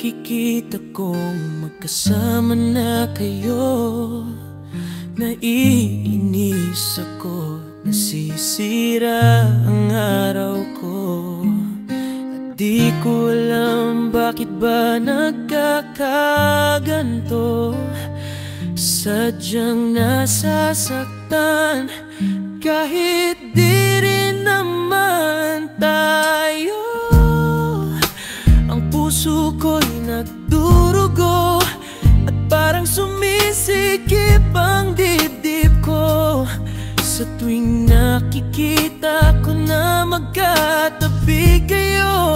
nakikita kong magkasama na kayo, naiinis ako, nasisira ang araw ko. At di ko alam bakit ba nagkakaganto. Sadyang nasasaktan kahit di rin naman tayo. Ang puso ko'y nagdurugo at parang sumisikip ang dibdib ko sa tuwing nakikita ko na magkatabi kayo.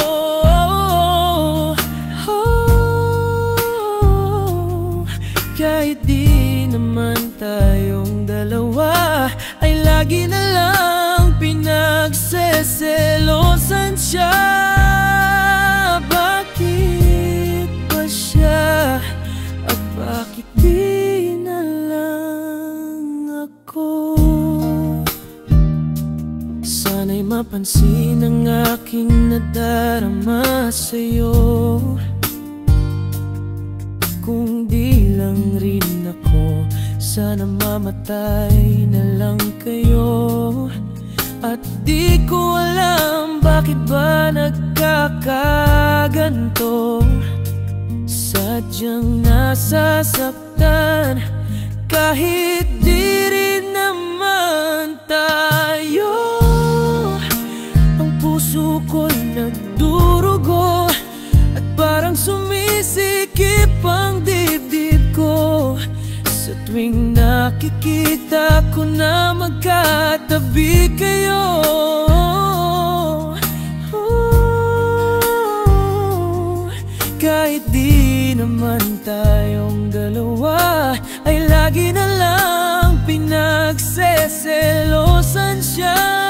Kahit di naman tayong dalawa, ay lagi na lang pinagseselosan siya. Bakit ba siya at bakit di na lang ako? Sana'y mapansin ang aking nadarama sa'yo. Kung di lang rin ako, sana mamatay na lang kayo. At di ko alam bakit ba nagkakaganto. Sadyang nasasaktan kahit di rin naman tayo. Ang puso ko'y nagdurugo at parang sumisikip ang dibdib ko sa tuwing nakikita ko na magkatabi kayo. Kahit di naman tayong dalawa, ay lagi na lang pinagseselosan siya.